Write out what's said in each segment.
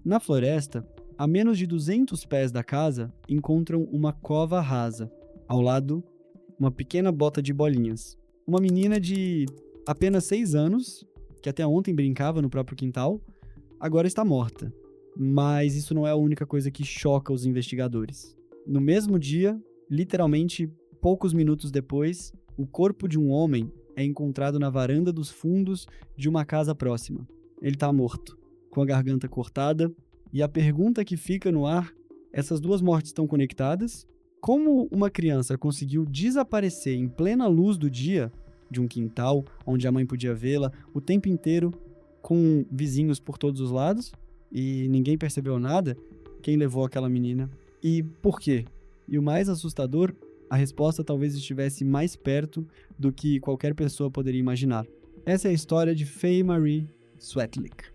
Na floresta, a menos de 200 pés da casa, encontram uma cova rasa. Ao lado, uma pequena bota de bolinhas. Uma menina de apenas 6 anos, que até ontem brincava no próprio quintal, agora está morta. Mas isso não é a única coisa que choca os investigadores. No mesmo dia, literalmente poucos minutos depois, o corpo de um homem é encontrado na varanda dos fundos de uma casa próxima. Ele está morto, com a garganta cortada, e a pergunta que fica no ar: essas duas mortes estão conectadas? Como uma criança conseguiu desaparecer em plena luz do dia de um quintal, onde a mãe podia vê-la o tempo inteiro, com vizinhos por todos os lados, e ninguém percebeu nada? Quem levou aquela menina? E por quê? E o mais assustador, a resposta talvez estivesse mais perto do que qualquer pessoa poderia imaginar. Essa é a história de Faye Marie Swetlick.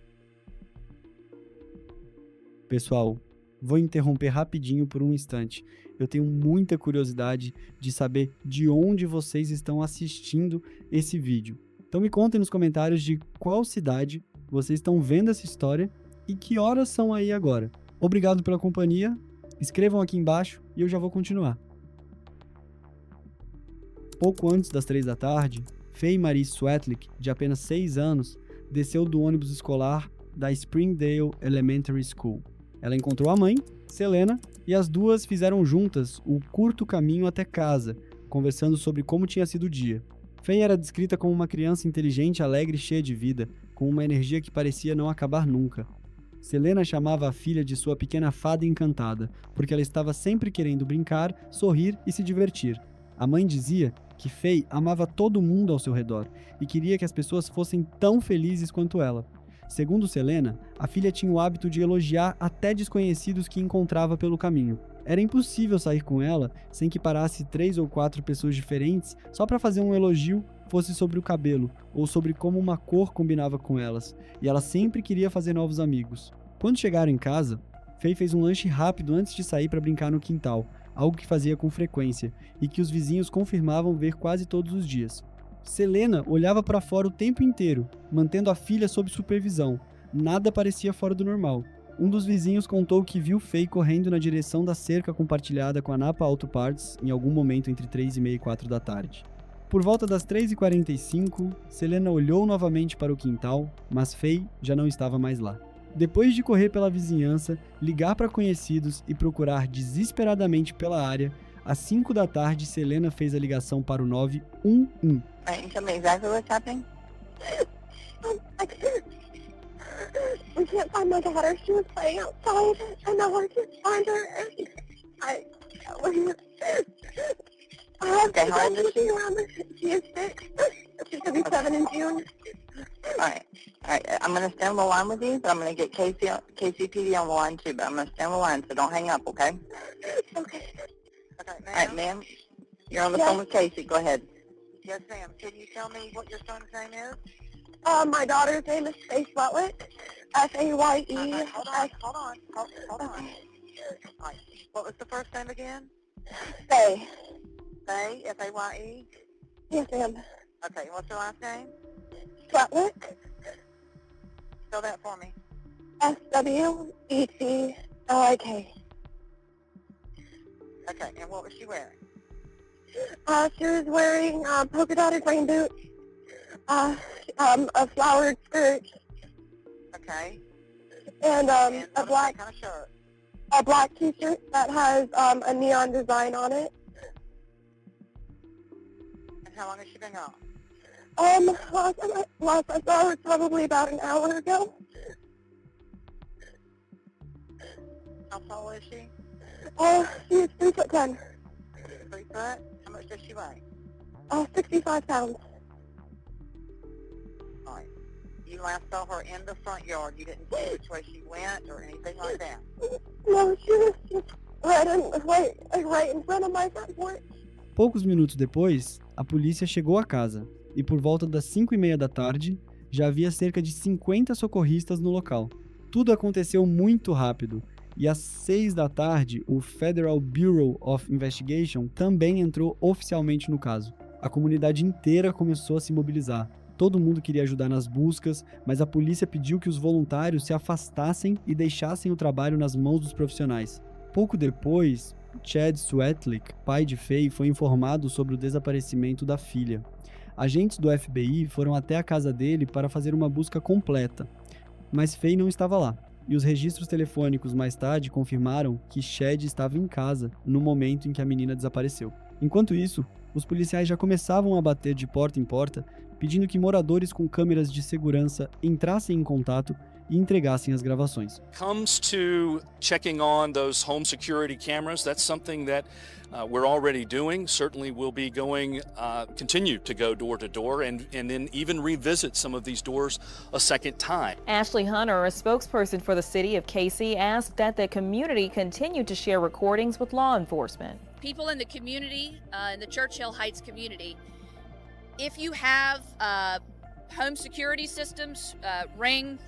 Pessoal, vou interromper rapidinho por um instante. Eu tenho muita curiosidade de saber de onde vocês estão assistindo esse vídeo. Então me contem nos comentários de qual cidade vocês estão vendo essa história e que horas são aí agora. Obrigado pela companhia, escrevam aqui embaixo e eu já vou continuar. Pouco antes das 3 da tarde, Faye Marie Swetlick, de apenas 6 anos, desceu do ônibus escolar da Springdale Elementary School. Ela encontrou a mãe, Selena, e as duas fizeram juntas o curto caminho até casa, conversando sobre como tinha sido o dia. Faye era descrita como uma criança inteligente, alegre e cheia de vida, com uma energia que parecia não acabar nunca. Selena chamava a filha de sua pequena fada encantada, porque ela estava sempre querendo brincar, sorrir e se divertir. A mãe dizia que Faye amava todo mundo ao seu redor e queria que as pessoas fossem tão felizes quanto ela. Segundo Selena, a filha tinha o hábito de elogiar até desconhecidos que encontrava pelo caminho. Era impossível sair com ela sem que parasse 3 ou 4 pessoas diferentes só para fazer um elogio, fosse sobre o cabelo ou sobre como uma cor combinava com elas, e ela sempre queria fazer novos amigos. Quando chegaram em casa, Faye fez um lanche rápido antes de sair para brincar no quintal, algo que fazia com frequência e que os vizinhos confirmavam ver quase todos os dias. Selena olhava para fora o tempo inteiro, mantendo a filha sob supervisão. Nada parecia fora do normal. Um dos vizinhos contou que viu Faye correndo na direção da cerca compartilhada com a Napa Auto Parts em algum momento entre 3h30 e 4 da tarde. Por volta das 3h45, Selena olhou novamente para o quintal, mas Faye já não estava mais lá. Depois de correr pela vizinhança, ligar para conhecidos e procurar desesperadamente pela área, às 5 da tarde, Selena fez a ligação para o 911. Right, and tell me exactly what's happening. I can't. We can't find my daughter. She was playing outside, and now I can't find her. I have Okay, how old is she? around her. She is 6. She's going to be 7 in June. All right. I'm going to stay on the line with you, but I'm going to get KCPD on the line too, but I'm going to stay on the line, so don't hang up, okay? Okay. Okay, ma'am. All right, ma'am. You're on the phone with Casey. Go ahead. Yes, ma'am. Can you tell me what your son's name is? My daughter's name is Faye Swetlick. Faye. Hold on. All right. What was the first name again? Faye. Faye, Faye? Yes, ma'am. Okay, and what's her last name? Swetlick. Spell that for me. Swetlik. Okay, and what was she wearing? She was wearing polka dotted rain boots, a flowered skirt, Okay. and And a what kind of shirt? black T-shirt that has a neon design on it. And how long has she been gone? Last I saw her was probably about an hour ago. How tall is she? She's 3'10". 3 foot? How much does she weigh? 65 pounds. All right. You last saw her in the front yard. You didn't see which way she went or anything like that? No, she was just right in front of my front porch. Poucos minutos depois, a polícia chegou à casa, e por volta das 5h30 da tarde, já havia cerca de 50 socorristas no local. Tudo aconteceu muito rápido, e às 6 da tarde, o Federal Bureau of Investigation também entrou oficialmente no caso. A comunidade inteira começou a se mobilizar. Todo mundo queria ajudar nas buscas, mas a polícia pediu que os voluntários se afastassem e deixassem o trabalho nas mãos dos profissionais. Pouco depois, Chad Swetlick, pai de Faye, foi informado sobre o desaparecimento da filha. Agentes do FBI foram até a casa dele para fazer uma busca completa, mas Faye não estava lá. E os registros telefônicos mais tarde confirmaram que Chad estava em casa no momento em que a menina desapareceu. Enquanto isso, os policiais já começavam a bater de porta em porta, pedindo que moradores com câmeras de segurança entrassem em contato e entregassem as gravações. Comes to checking on those home security cameras, that's something that we're already doing. Certainly we'll be going, continue to go door to door and then even revisit some of these doors a second time. Ashley Hunter, a spokesperson for the city of Casey, asked that the community continue to share recordings with law enforcement. People in the community, in the Churchill Heights community, if you have home security systems, Ring,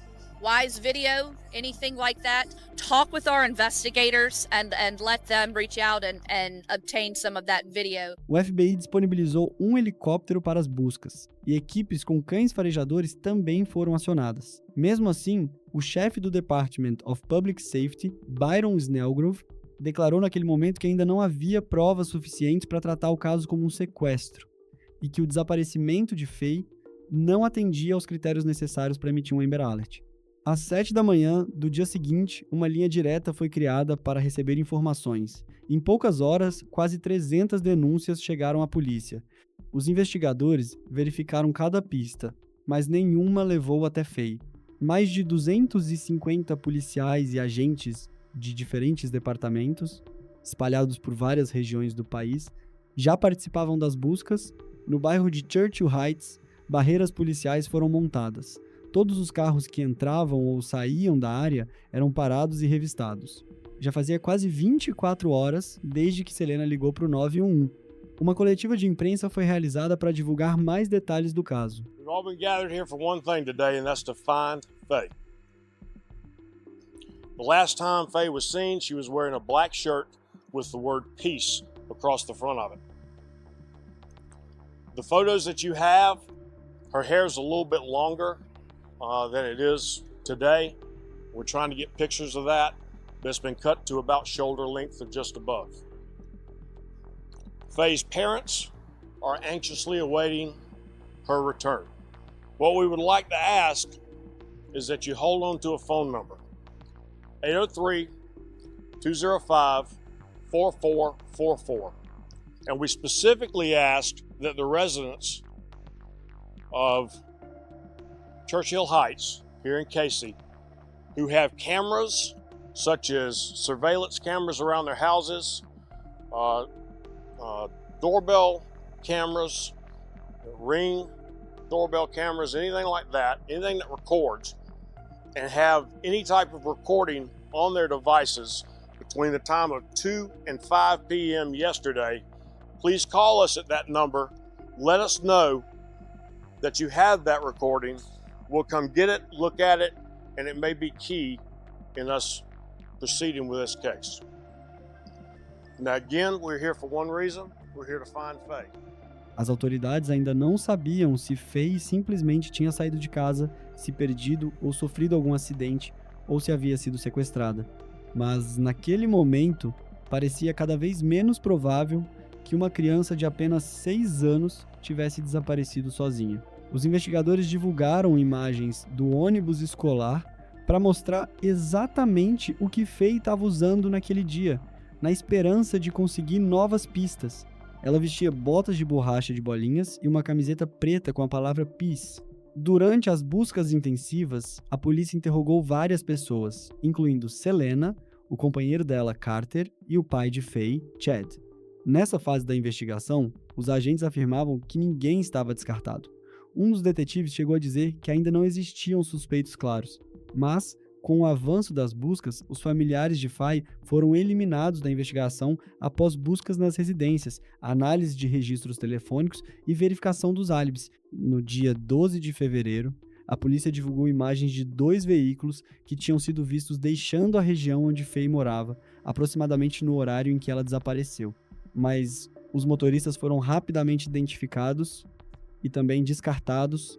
Wise Video, anything like that, talk with our investigators and let them reach out and obtain some of that video. O FBI disponibilizou um helicóptero para as buscas, e equipes com cães farejadores também foram acionadas. Mesmo assim, o chefe do Department of Public Safety, Byron Snellgrove, declarou naquele momento que ainda não havia provas suficientes para tratar o caso como um sequestro, e que o desaparecimento de Faye não atendia aos critérios necessários para emitir um Amber Alert. Às 7 da manhã do dia seguinte, uma linha direta foi criada para receber informações. Em poucas horas, quase 300 denúncias chegaram à polícia. Os investigadores verificaram cada pista, mas nenhuma levou até Faye. Mais de 250 policiais e agentes de diferentes departamentos, espalhados por várias regiões do país, já participavam das buscas. No bairro de Churchill Heights, barreiras policiais foram montadas. Todos os carros que entravam ou saíam da área eram parados e revistados. Já fazia quase 24 horas desde que Selena ligou para o 911. Uma coletiva de imprensa foi realizada para divulgar mais detalhes do caso. We've all been gathered here for one thing today, and that's to find Faye. The last time Faye was seen, she was wearing a black shirt with the word peace across the front of it. The photos that you have, her hair's a little bit longer than it is today. We're trying to get pictures of that, but it's been cut to about shoulder length or just above. Faye's parents are anxiously awaiting her return. What we would like to ask is that you hold on to a phone number, 803-205-4444. And we specifically asked that the residents of Churchill Heights here in Casey who have cameras such as surveillance cameras around their houses, doorbell cameras, Ring doorbell cameras, anything like that, anything that records, and have any type of recording on their devices between the time of 2 and 5 p.m. yesterday, please call us at that number. Let us know that you have that recording. We'll come get it, look at it, and it may be key in us proceeding with this case. Now again, we're here for one reason. We're here to find Faye. As autoridades ainda não sabiam se Faye simplesmente tinha saído de casa, se perdido ou sofrido algum acidente, ou se havia sido sequestrada. Mas naquele momento, parecia cada vez menos provável que uma criança de apenas 6 anos tivesse desaparecido sozinha. Os investigadores divulgaram imagens do ônibus escolar para mostrar exatamente o que Faye estava usando naquele dia, na esperança de conseguir novas pistas. Ela vestia botas de borracha de bolinhas e uma camiseta preta com a palavra Peace. Durante as buscas intensivas, a polícia interrogou várias pessoas, incluindo Selena, o companheiro dela, Carter, e o pai de Faye, Chad. Nessa fase da investigação, os agentes afirmavam que ninguém estava descartado. Um dos detetives chegou a dizer que ainda não existiam suspeitos claros, mas, com o avanço das buscas, os familiares de Faye foram eliminados da investigação após buscas nas residências, análise de registros telefônicos e verificação dos álibis. No dia 12 de fevereiro, a polícia divulgou imagens de 2 veículos que tinham sido vistos deixando a região onde Faye morava, aproximadamente no horário em que ela desapareceu. Mas os motoristas foram rapidamente identificados e também descartados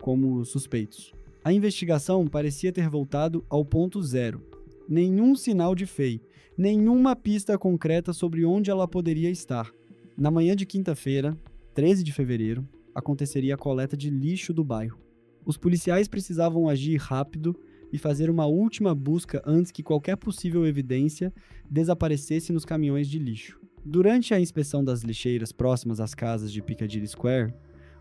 como suspeitos. A investigação parecia ter voltado ao ponto zero. Nenhum sinal de Faye, nenhuma pista concreta sobre onde ela poderia estar. Na manhã de quinta-feira, 13 de fevereiro, aconteceria a coleta de lixo do bairro. Os policiais precisavam agir rápido e fazer uma última busca antes que qualquer possível evidência desaparecesse nos caminhões de lixo. Durante a inspeção das lixeiras próximas às casas de Piccadilly Square,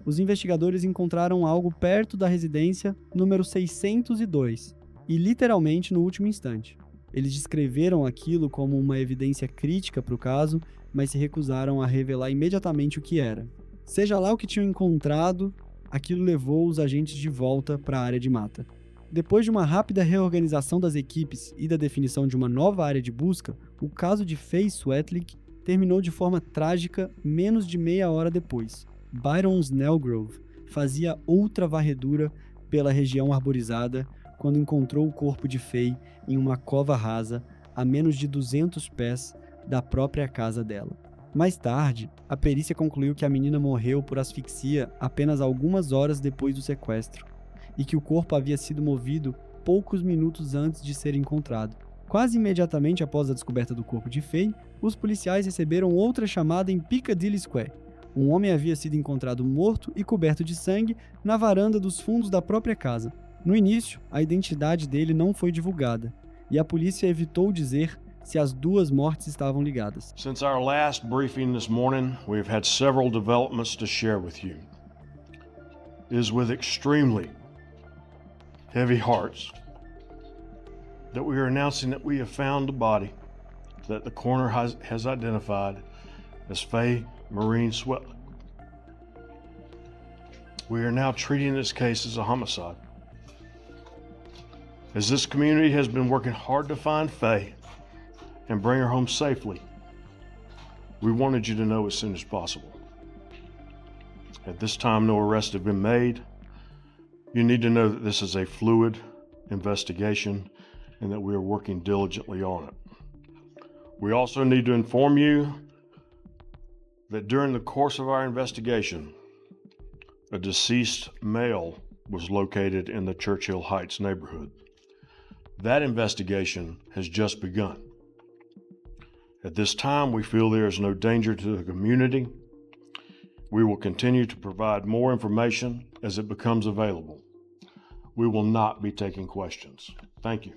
os investigadores encontraram algo perto da residência número 602, e literalmente no último instante. Eles descreveram aquilo como uma evidência crítica para o caso, mas se recusaram a revelar imediatamente o que era. Seja lá o que tinham encontrado, aquilo levou os agentes de volta para a área de mata. Depois de uma rápida reorganização das equipes e da definição de uma nova área de busca, o caso de Faye Swetlick terminou de forma trágica menos de meia hora depois. Byron Snellgrove fazia outra varredura pela região arborizada quando encontrou o corpo de Faye em uma cova rasa a menos de 200 pés da própria casa dela. Mais tarde, a perícia concluiu que a menina morreu por asfixia apenas algumas horas depois do sequestro e que o corpo havia sido movido poucos minutos antes de ser encontrado. Quase imediatamente após a descoberta do corpo de Faye, os policiais receberam outra chamada em Piccadilly Square. Um homem havia sido encontrado morto e coberto de sangue na varanda dos fundos da própria casa. No início, a identidade dele não foi divulgada, e a polícia evitou dizer se as duas mortes estavam ligadas. Since our last briefing this morning, we have had several developments to share with you. It is with extremely heavy hearts that we are announcing that we have found the body that the coroner has identified as Faye Marie Swetlick. We are now treating this case as a homicide. As this community has been working hard to find Faye and bring her home safely, we wanted you to know as soon as possible. At this time, no arrests have been made. You need to know that this is a fluid investigation and that we are working diligently on it. We also need to inform you that during the course of our investigation, a deceased male was located in the Churchill Heights neighborhood. That investigation has just begun. At this time, we feel there is no danger to the community. We will continue to provide more information as it becomes available. We will not be taking questions. Thank you.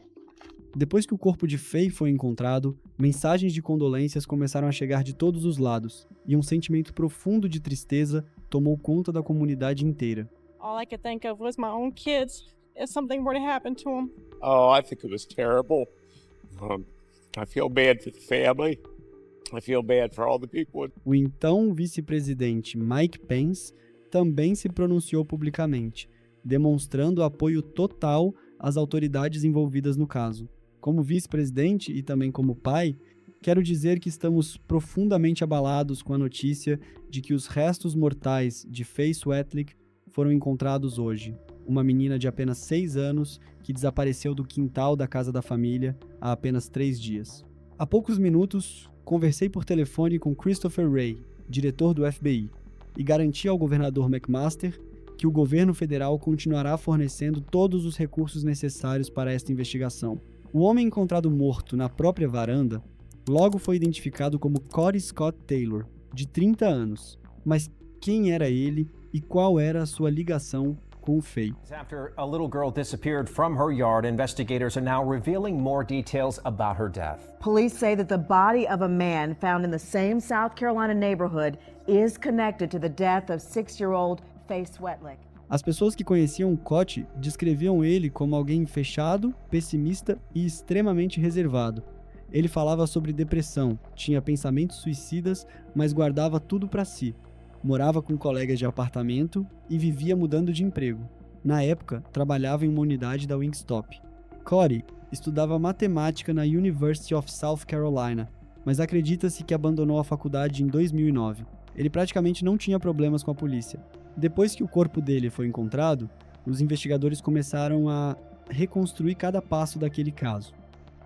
Depois que o corpo de Faye foi encontrado, mensagens de condolências começaram a chegar de todos os lados, e um sentimento profundo de tristeza tomou conta da comunidade inteira. All I could think of was my own kids if something were to happen to them. Oh, I think it was terrible. I feel bad for the family. I feel bad for all the people. O então vice-presidente Mike Pence também se pronunciou publicamente, demonstrando apoio total às autoridades envolvidas no caso. Como vice-presidente e também como pai, quero dizer que estamos profundamente abalados com a notícia de que os restos mortais de Faye Swetlick foram encontrados hoje. Uma menina de apenas 6 anos que desapareceu do quintal da casa da família há apenas 3 dias. Há poucos minutos, conversei por telefone com Christopher Wray, diretor do FBI, e garanti ao governador McMaster que o governo federal continuará fornecendo todos os recursos necessários para esta investigação. O homem encontrado morto na própria varanda logo foi identificado como Cody Scott Taylor, de 30 anos. Mas quem era ele e qual era a sua ligação com o Faye? After a little girl disappeared from her yard, investigators are now revealing more details about her death. Police say that the body of a man found in the same South Carolina neighborhood is connected to the death of 6-year-old Faye Swetlick. As pessoas que conheciam Cody descreviam ele como alguém fechado, pessimista e extremamente reservado. Ele falava sobre depressão, tinha pensamentos suicidas, mas guardava tudo para si. Morava com colegas de apartamento e vivia mudando de emprego. Na época, trabalhava em uma unidade da Wingstop. Cody estudava matemática na University of South Carolina, mas acredita-se que abandonou a faculdade em 2009. Ele praticamente não tinha problemas com a polícia. Depois que o corpo dele foi encontrado, os investigadores começaram a reconstruir cada passo daquele caso.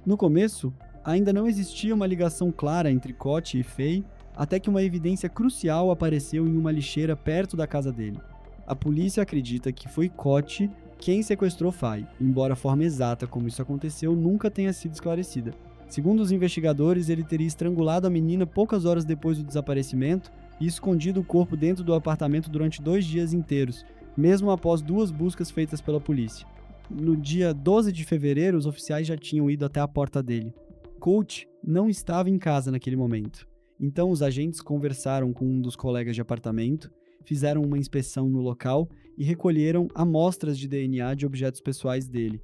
No começo, ainda não existia uma ligação clara entre Cody e Faye, até que uma evidência crucial apareceu em uma lixeira perto da casa dele. A polícia acredita que foi Cote quem sequestrou Faye, embora a forma exata como isso aconteceu nunca tenha sido esclarecida. Segundo os investigadores, ele teria estrangulado a menina poucas horas depois do desaparecimento e escondido o corpo dentro do apartamento durante 2 dias inteiros, mesmo após 2 buscas feitas pela polícia. No dia 12 de fevereiro, os oficiais já tinham ido até a porta dele. Coach não estava em casa naquele momento, então os agentes conversaram com um dos colegas de apartamento, fizeram uma inspeção no local e recolheram amostras de DNA de objetos pessoais dele.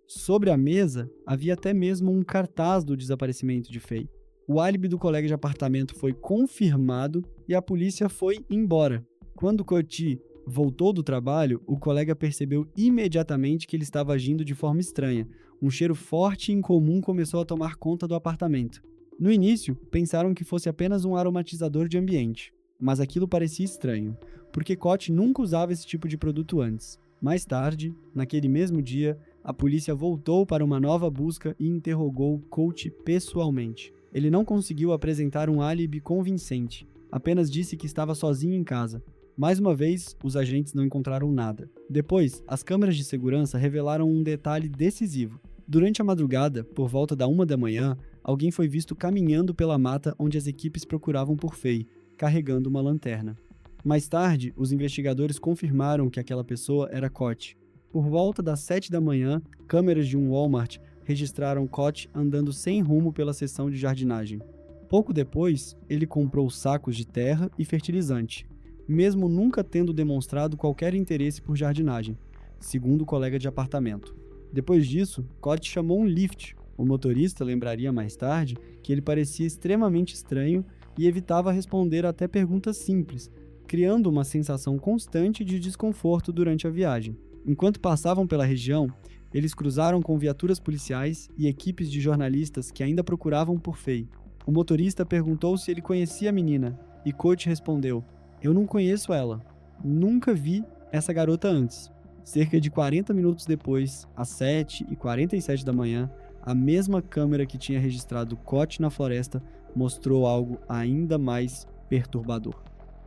Sobre a mesa, havia até mesmo um cartaz do desaparecimento de Faye. O álibi do colega de apartamento foi confirmado e a polícia foi embora. Quando Coty voltou do trabalho, o colega percebeu imediatamente que ele estava agindo de forma estranha. Um cheiro forte e incomum começou a tomar conta do apartamento. No início, pensaram que fosse apenas um aromatizador de ambiente, mas aquilo parecia estranho, porque Coty nunca usava esse tipo de produto antes. Mais tarde, naquele mesmo dia, a polícia voltou para uma nova busca e interrogou Coty pessoalmente. Ele não conseguiu apresentar um álibi convincente, apenas disse que estava sozinho em casa. Mais uma vez, os agentes não encontraram nada. Depois, as câmeras de segurança revelaram um detalhe decisivo. Durante a madrugada, por volta da 1 da manhã, alguém foi visto caminhando pela mata onde as equipes procuravam por Faye, carregando uma lanterna. Mais tarde, os investigadores confirmaram que aquela pessoa era Coty. Por volta das 7 da manhã, câmeras de um Walmart registraram Coty andando sem rumo pela seção de jardinagem. Pouco depois, ele comprou sacos de terra e fertilizante, mesmo nunca tendo demonstrado qualquer interesse por jardinagem, segundo o colega de apartamento. Depois disso, Coty chamou um Lyft. O motorista lembraria mais tarde que ele parecia extremamente estranho e evitava responder até perguntas simples, criando uma sensação constante de desconforto durante a viagem. Enquanto passavam pela região, eles cruzaram com viaturas policiais e equipes de jornalistas que ainda procuravam por Faye. O motorista perguntou se ele conhecia a menina, e Coty respondeu: "Eu não conheço ela. Nunca vi essa garota antes." Cerca de 40 minutos depois, às 7h47 da manhã, a mesma câmera que tinha registrado Coty na floresta mostrou algo ainda mais perturbador.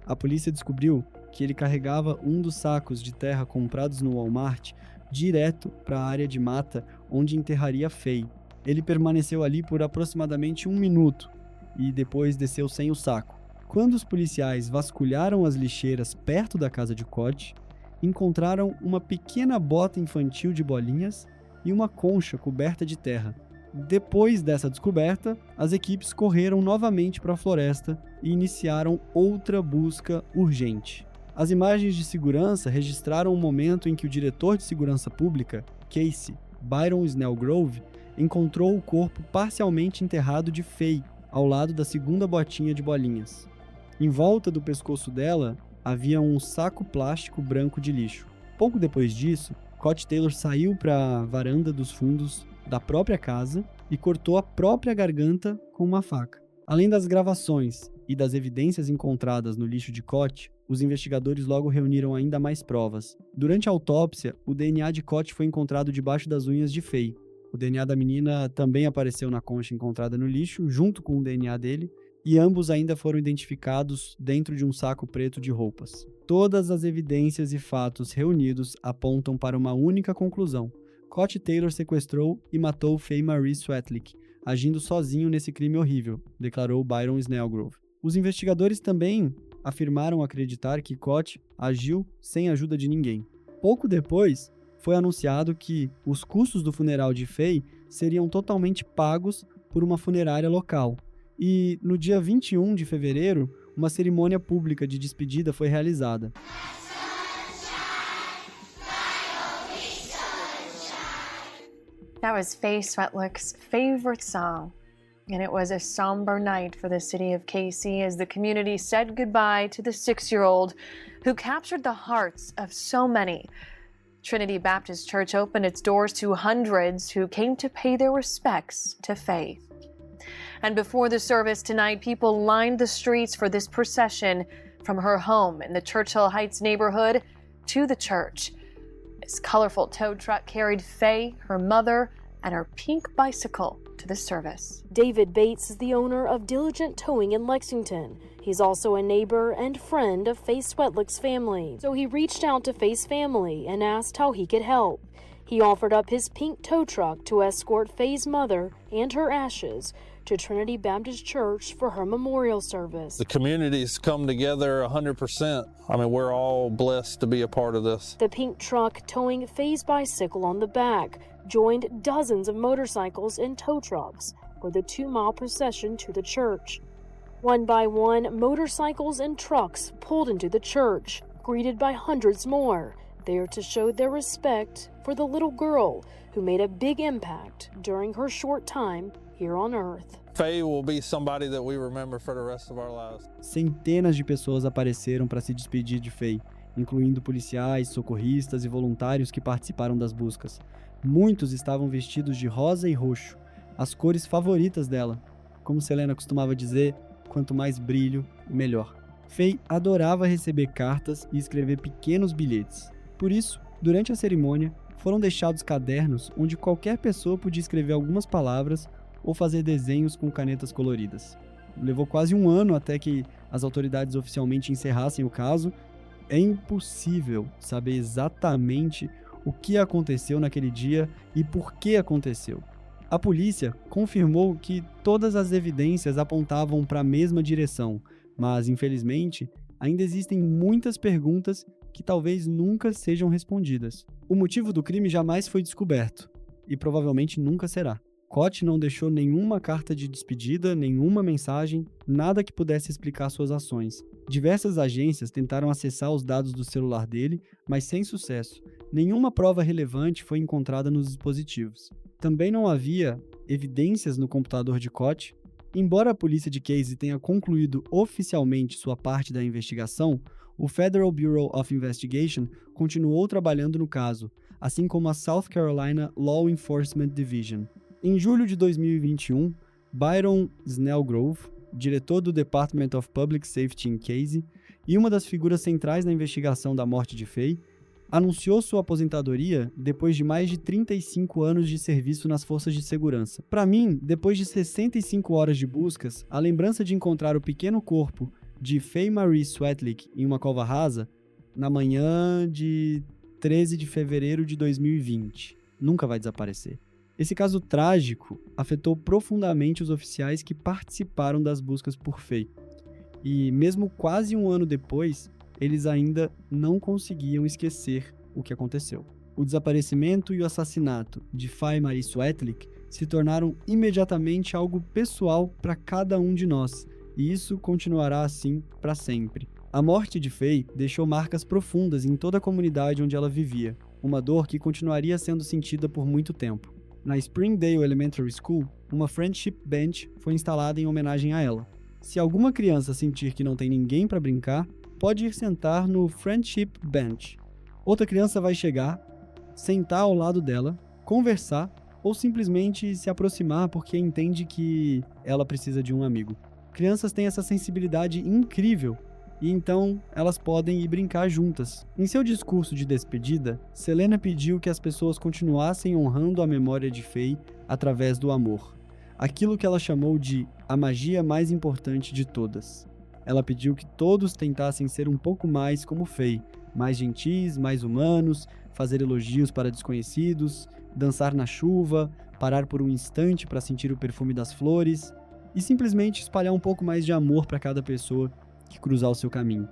A polícia descobriu que ele carregava um dos sacos de terra comprados no Walmart direto para a área de mata onde enterraria Faye. Ele permaneceu ali por aproximadamente 1 minuto e depois desceu sem o saco. Quando os policiais vasculharam as lixeiras perto da casa de Coty, encontraram uma pequena bota infantil de bolinhas e uma concha coberta de terra. Depois dessa descoberta, as equipes correram novamente para a floresta e iniciaram outra busca urgente. As imagens de segurança registraram o momento em que o diretor de segurança pública, Casey Byron Snellgrove, encontrou o corpo parcialmente enterrado de Faye, ao lado da segunda botinha de bolinhas. Em volta do pescoço dela, havia um saco plástico branco de lixo. Pouco depois disso, Coty Taylor saiu para a varanda dos fundos da própria casa e cortou a própria garganta com uma faca. Além das gravações e das evidências encontradas no lixo de Coty, os investigadores logo reuniram ainda mais provas. Durante a autópsia, o DNA de Coty foi encontrado debaixo das unhas de Faye. O DNA da menina também apareceu na concha encontrada no lixo, junto com o DNA dele, e ambos ainda foram identificados dentro de um saco preto de roupas. Todas as evidências e fatos reunidos apontam para uma única conclusão: Coty Taylor sequestrou e matou Faye Marie Swetlick, agindo sozinho nesse crime horrível, declarou Byron Snellgrove. Os investigadores também afirmaram acreditar que Coty agiu sem a ajuda de ninguém. Pouco depois, foi anunciado que os custos do funeral de Faye seriam totalmente pagos por uma funerária local. E no dia 21 de fevereiro, uma cerimônia pública de despedida foi realizada. That was Faye Swetlick's favorite song, and it was a somber night for the city of Casey as the community said goodbye to the 6-year-old who captured the hearts of so many. Trinity Baptist Church opened its doors to hundreds who came to pay their respects to Faye. And before the service tonight, people lined the streets for this procession from her home in the Churchill Heights neighborhood to the church. This colorful tow truck carried Faye, her mother, and her pink bicycle to the service. David Bates is the owner of Diligent Towing in Lexington. He's also a neighbor and friend of Faye Swetlick's family. So he reached out to Faye's family and asked how he could help. He offered up his pink tow truck to escort Faye's mother and her ashes to Trinity Baptist Church for her memorial service. The community's come together 100%. I mean, we're all blessed to be a part of this. The pink truck towing Faye's bicycle on the back joined dozens of motorcycles and tow trucks for the 2-mile procession to the church. One by one, motorcycles and trucks pulled into the church, greeted by hundreds more, there to show their respect for the little girl who made a big impact during her short time here on Earth. Faye will be somebody that we remember for the rest of our lives. Centenas de pessoas apareceram para se despedir de Faye, incluindo policiais, socorristas e voluntários que participaram das buscas. Muitos estavam vestidos de rosa e roxo, as cores favoritas dela. Como Selena costumava dizer, quanto mais brilho, melhor. Faye adorava receber cartas e escrever pequenos bilhetes. Por isso, durante a cerimônia, foram deixados cadernos onde qualquer pessoa podia escrever algumas palavras ou fazer desenhos com canetas coloridas. Levou quase um ano até que as autoridades oficialmente encerrassem o caso. É impossível saber exatamente o que aconteceu naquele dia e por que aconteceu. A polícia confirmou que todas as evidências apontavam para a mesma direção, mas, infelizmente, ainda existem muitas perguntas que talvez nunca sejam respondidas. O motivo do crime jamais foi descoberto, e provavelmente nunca será. Scott não deixou nenhuma carta de despedida, nenhuma mensagem, nada que pudesse explicar suas ações. Diversas agências tentaram acessar os dados do celular dele, mas sem sucesso. Nenhuma prova relevante foi encontrada nos dispositivos. Também não havia evidências no computador de Scott. Embora a polícia de Casey tenha concluído oficialmente sua parte da investigação, o Federal Bureau of Investigation continuou trabalhando no caso, assim como a South Carolina Law Enforcement Division. Em julho de 2021, Byron Snellgrove, diretor do Department of Public Safety em Casey e uma das figuras centrais na investigação da morte de Faye, anunciou sua aposentadoria depois de mais de 35 anos de serviço nas forças de segurança. Para mim, depois de 65 horas de buscas, a lembrança de encontrar o pequeno corpo de Faye Marie Swetlick em uma cova rasa na manhã de 13 de fevereiro de 2020 nunca vai desaparecer. Esse caso trágico afetou profundamente os oficiais que participaram das buscas por Faye. E mesmo quase um ano depois, eles ainda não conseguiam esquecer o que aconteceu. O desaparecimento e o assassinato de Faye Marie Swetlick se tornaram imediatamente algo pessoal para cada um de nós, e isso continuará assim para sempre. A morte de Faye deixou marcas profundas em toda a comunidade onde ela vivia, uma dor que continuaria sendo sentida por muito tempo. Na Springdale Elementary School, uma Friendship Bench foi instalada em homenagem a ela. Se alguma criança sentir que não tem ninguém para brincar, pode ir sentar no Friendship Bench. Outra criança vai chegar, sentar ao lado dela, conversar ou simplesmente se aproximar porque entende que ela precisa de um amigo. Crianças têm essa sensibilidade incrível e então elas podem ir brincar juntas. Em seu discurso de despedida, Selena pediu que as pessoas continuassem honrando a memória de Faye através do amor. Aquilo que ela chamou de a magia mais importante de todas. Ela pediu que todos tentassem ser um pouco mais como Faye, mais gentis, mais humanos, fazer elogios para desconhecidos, dançar na chuva, parar por um instante para sentir o perfume das flores e simplesmente espalhar um pouco mais de amor para cada pessoa que cruzar o seu caminho.